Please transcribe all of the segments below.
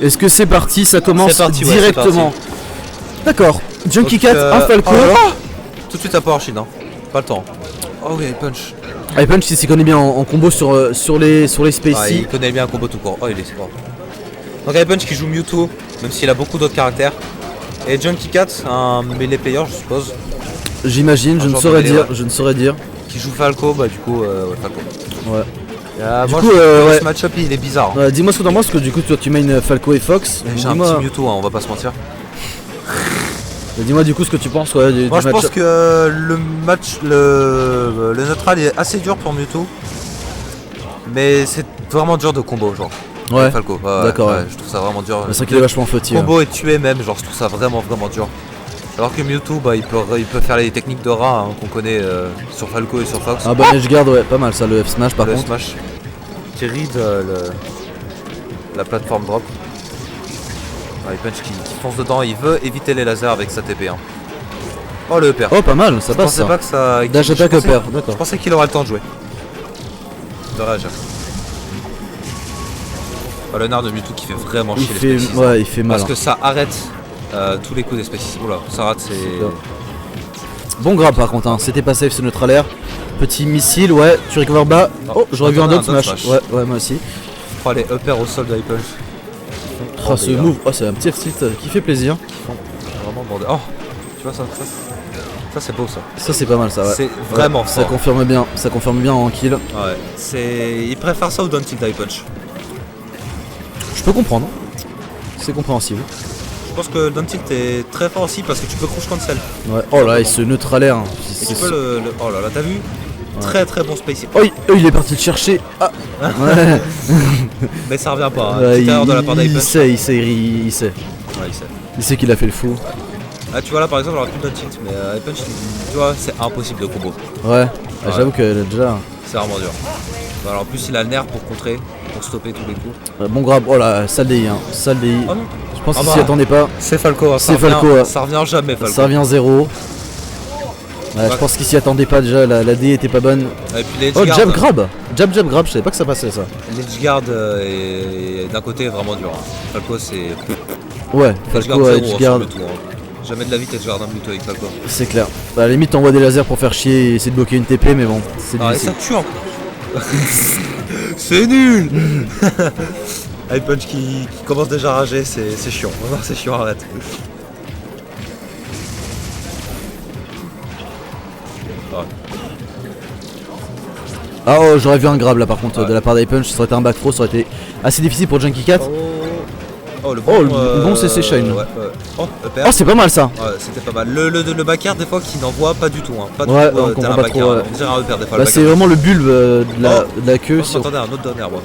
Est-ce que c'est parti? Ça commence C'est parti, ouais, directement. D'accord. Junkie Donc, Cat, un Falco. Tout de suite à Power Shield, hein. Pas le temps. Oh oui, punch. Punch, il s'y connaît bien en combo sur les Spacey. Ah, il connaît bien un combo tout court. Oh, il est fort. Donc Punch qui joue Mewtwo, même s'il a beaucoup d'autres caractères. Et Junkie Cat, un melee player, je suppose. J'imagine, je ne saurais dire, je ne saurais dire. Qui joue Falco, bah du coup, ouais, Falco. Ouais. Moi, coup, ce match-up il est bizarre. Ouais, dis-moi ce que t'en penses, parce que du coup, toi tu main Falco et Fox. J'ai un petit Mewtwo, hein, on va pas se mentir. Dis-moi du coup ce que tu penses, ouais, du moi je match. pense que le neutral est assez dur pour Mewtwo. Mais c'est vraiment dur de combo, genre. Ouais, Falco, d'accord. Ouais, je trouve ça vraiment dur. C'est vrai qu'il est vachement fautif. Combo et tuer même, genre je trouve ça vraiment dur. Alors que Mewtwo, bah, il peut faire les techniques de rat hein, qu'on connaît sur Falco et sur Fox. Ah bah Edge Guard, ouais, pas mal ça, le F Smash par contre. Le Smash qui ride la plateforme drop. Punch qui fonce dedans, il veut éviter les lasers avec sa TP. Hein. Oh le upper. Oh pas mal, ça passe ça. Je pensais pas que ça... Dash attack upper, d'accord. Je pensais qu'il aurait le temps de jouer. De réagir. Oh, le nard de Mewtwo qui fait vraiment chier les Spaces. Ouais, il fait mal. Parce que ça arrête tous les coups des Spaces. Oula, ça rate c'est... Bon grab par contre, hein. C'était pas safe ce neutral air. Petit missile, ouais, tu recover bas. Oh, j'aurais vu un down smash. Ouais, moi aussi. Oh les upper au sol de Punch. Oh ce move, oh c'est un petit F-tilt qui fait plaisir. Vraiment bordé. Oh, tu vois ça c'est beau ça. Ça c'est pas mal ça, ouais. C'est vraiment fort. Ça confirme bien en kill. Ouais, il préfère ça au down tilt Punch. Je peux comprendre. C'est compréhensible. Je pense que le down tilt est très fort aussi parce que tu peux crouch cancel. Ouais. Oh là, il se neutral air. Tu peux oh là là, t'as vu? Ouais. Très bon space. Oh, il est parti le chercher. Ah. Ouais. Mais ça revient pas. Hein. Ouais, de la part il sait. Ouais, il sait. Il sait qu'il a fait le fou. Ah, tu vois là par exemple, j'aurais plus de tilt, mais Punch, tu vois, c'est impossible de combo. Ouais. J'avoue que déjà. C'est vraiment dur. Alors en plus, il a le nerf pour contrer, pour stopper tous les coups. Bon grab. Oh là, sale DI. Hein. Sale DI. Oh non. Je pense qu'il s'y attendait pas. C'est Falco. Hein. C'est Falco. Ça revient jamais, Falco. Ça revient 0. Ouais, je pense qu'il s'y attendait pas déjà, la DI était pas bonne. Et puis oh, jab grab, jab grab, je savais pas que ça passait ça. L'edge guard est d'un côté vraiment dur. Hein. Falco c'est... Ouais, Falco edge guard. Tout, hein. Jamais de la vie t'edge guard un Mewtwo avec Falco. C'est clair. Bah, à la limite t'envoies des lasers pour faire chier et essayer de bloquer une TP mais bon, c'est difficile. Ça tue encore. C'est nul. Punch qui commence déjà à rager, c'est chiant. Non, c'est chiant, arrête. Ah oh, j'aurais vu un grab là par contre de la part d'Ipunch, ça aurait été un back throw, ça aurait été assez difficile pour Junkie Cat. Oh le bon CC Shine. Oh c'est pas mal ça. Ouais, c'était pas mal. Le back air des fois qui n'envoie pas du tout. Hein. Pas du ouais, tout, on comprend pas trop. On dirait un upper des fois. Bah, c'est vraiment le bulbe de la queue. J'entendais un autre down air moi.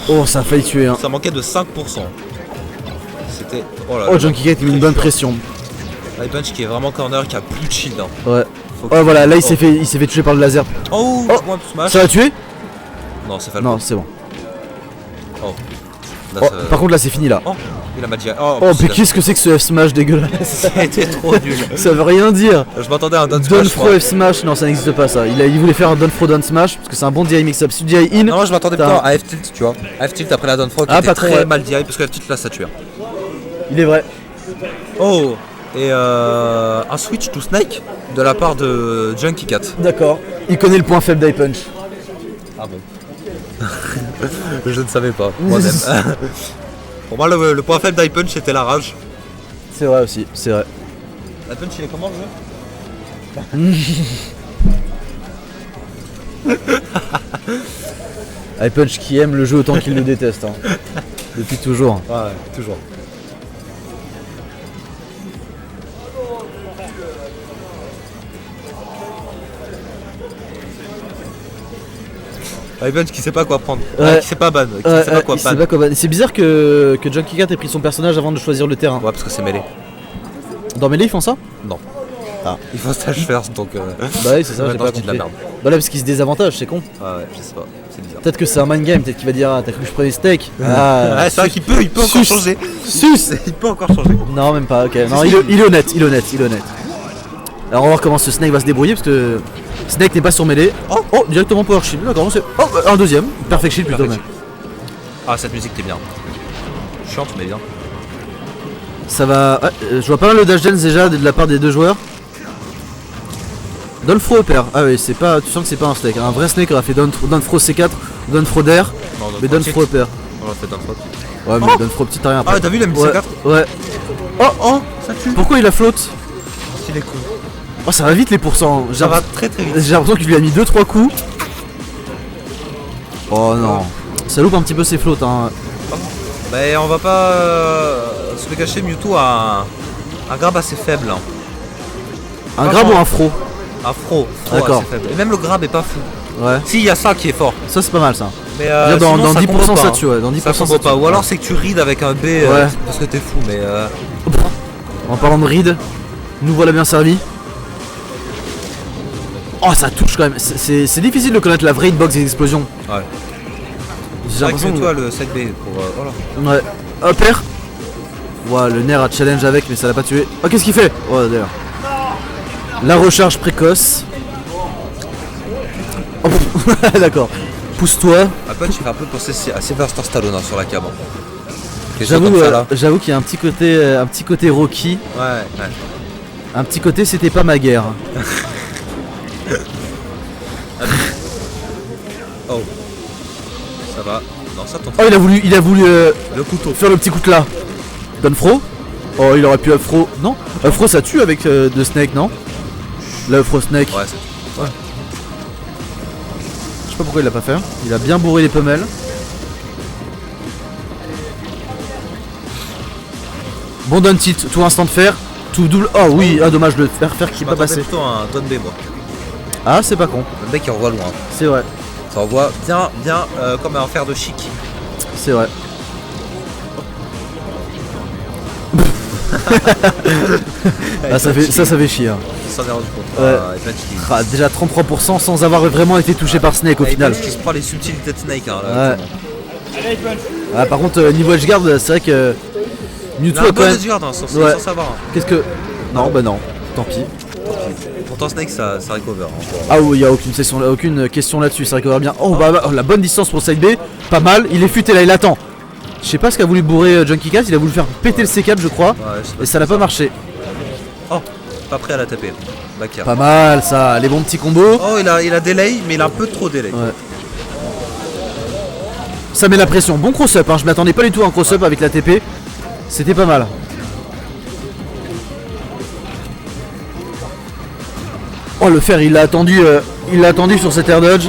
Oh ça a failli tuer hein. Ça manquait de 5%. C'était... Oh Junkie Cat a mis une bonne pression. Punch qui est vraiment corner, qui a plus de shield. Hein. Ouais. Oh voilà, là il s'est fait toucher par le laser. Oh, smash. Ça l'a tué? Non, c'est Falco. Non, c'est bon. Oh. Là, par contre là c'est fini là. Oh, il a magie. Oh mais qu'est-ce que c'est que ce F Smash dégueulasse? C'était trop nul. Ça veut rien dire. Je m'attendais à un down smash. Downfro F Smash, non ça n'existe pas ça. Il voulait faire un Downfro Down Smash parce que c'est un bon DI mix-up. Si DI in. Non, je m'attendais plutôt à F tilt, tu vois. F tilt après la Downfro qui était très mal DI parce que F tilt là ça tue. Il est vrai. Oh. Et un switch to Snake de la part de Junkie Cat. D'accord. Il connaît le point faible d'Ipunch. Ah bon. Je ne savais pas, moi-même. Pour moi, le point faible d'Ipunch c'était la rage. C'est vrai aussi, c'est vrai. Ipunch il est comment le jeu? Ipunch qui aime le jeu autant qu'il le déteste. Hein. Depuis toujours. Ouais, toujours. Punch qui sait pas quoi prendre, qui sait pas ban, qui sait pas quoi ban. C'est bizarre que Junkie Cat ait pris son personnage avant de choisir le terrain. Ouais, parce que c'est mêlé. Dans Melee ils font ça? Non. Ah, il faut stage first donc. Bah oui, c'est ça, j'ai pas compris. de la merde. Bah là, parce qu'il se désavantage, c'est con. Ah ouais, je sais pas, c'est bizarre. Peut-être que c'est un mind game, peut-être qu'il va dire ah, t'as cru que je prenais steak. Ah, c'est vrai qu'il peut encore changer. Sus. Il peut encore changer. Non, même pas, ok. Non, il est honnête. Alors on va voir comment ce Snake va se débrouiller parce que Snake n'est pas sur mêlée. Oh, directement Power Shield, d'accord, c'est. Oh, un deuxième, Perfect Shield plutôt même. Ah, cette musique t'es bien. Chiante mais bien. Ça va. Ouais, je vois pas mal le dash dance déjà de la part des deux joueurs. Donfro père. Ah oui, c'est pas. Tu sens que c'est pas un snake. Un vrai snake aurait fait Donfro C4, Donfro d'air. Mais Donfro père. On l'a fait Donfro. Ouais, mais Donfro petit rien. Ah, t'as vu la MC4? Ouais. Oh, ça tue. pourquoi il a flotte? Il est cool. Oh, ça va vite les pourcents. Ça va très très vite. J'ai l'impression qu'il lui a mis 2-3 coups. Oh non. Ça loupe un petit peu ses flottes hein. Mais on va pas se le cacher, Mewtwo a un grab assez faible. Hein. Un grab ou un fro? Un fro d'accord. Assez faible. Et même le grab est pas fou. Ouais. Si, il y a ça qui est fort. Ça c'est pas mal ça. Mais dans, sinon, dans 10% ça pas, tue, ouais. Dans 10% ça pas. Ou alors c'est que tu rides avec un B parce que t'es fou, mais En parlant de ride, nous voilà bien servis. Oh ça touche quand même. C'est difficile de connaître la vraie hitbox des explosions. Ouais. J'ai C'est vrai que l'impression toi le side B pour voilà. Ouais. Hop air. Ouais, le nerf a challenge avec mais ça l'a pas tué. Oh qu'est-ce qu'il fait? Oh d'ailleurs. La recharge précoce. Oh, d'accord. Pousse-toi. Après tu fais un peu penser à Sylvester Stallone hein, sur la cam. J'avoue qu'il y a un petit côté Rocky. Ouais. Un petit côté c'était pas ma guerre. Oh. Ça va. Non, ça tombe. Oh il a voulu le couteau. faire le petit coup là. Donfro. Oh il aurait pu Afro. Non. Afro ça tue avec de Snake non? Le Afro Snake. Ouais, ça tue. Ouais. Je sais pas pourquoi il l'a pas fait. Il a bien bourré les pomelles. Bon down tilt, tout instant de fer, tout double. Oh oui, ah dommage le fer qui est pas passé. Plutôt un down B moi. Ah c'est pas con. Le mec il envoie loin. C'est vrai. Ça envoie bien comme un fer de chic. C'est vrai. Ah, ça fait chier. Hein. Il s'en est rendu compte. Ouais. Ah, déjà 33% sans avoir vraiment été touché par Snake au final. Qui se prend les subtilités de Snake. Hein, là, ouais. Ah, par contre niveau edgeguard c'est vrai que Mewtwo a quand même. Edgeguard, hein, sans savoir. Hein. Qu'est-ce que. Non bah non, tant pis. Pourtant Snake ça recover. Hein. Ah oui, il n'y a aucune question là-dessus, ça recover bien. Oh bah la bonne distance pour side B, pas mal, il est futé là, il attend. Je sais pas ce qu'a voulu bourrer Junkie Cat, il a voulu faire péter le C4 je crois, et ça n'a pas marché. Oh, pas prêt à la taper. Backyard. Pas mal ça, les bons petits combos. Oh il a delay, mais il a un peu trop delay. Ouais. Ça met la pression, bon cross-up, hein. Je m'attendais pas du tout à un cross-up avec la TP, c'était pas mal. Oh le fer il l'a attendu sur cet air dodge.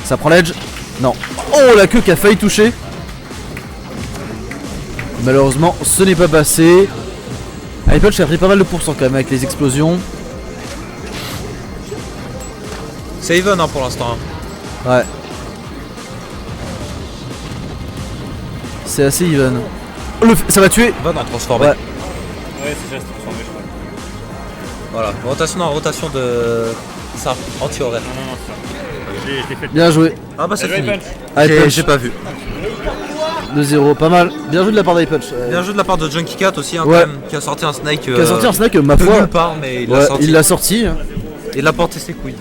Ça prend l'edge. Non. Oh la queue qui a failli toucher. Malheureusement ce n'est pas passé. iPod a pris pas mal de pourcents quand même avec les explosions. C'est even hein, pour l'instant. Hein. Ouais. C'est assez even. Oh, ça va tuer. Va en transformer. Ouais. Ouais c'est ça, c'est transformé je crois. Voilà, rotation de ça, anti-horaire. Non, ça. Je l'ai fait. Bien joué. Ah bah c'est fini. J'ai pas vu. 2-0, pas mal. Bien joué de la part d'iPod. Bien joué de la part de Junkie Cat aussi, hein, Ouais. quand même, qui a sorti un Snake. Qui a sorti un Snake, ma peu foi. nulle part, mais Il l'a sorti. il a porté ses couilles.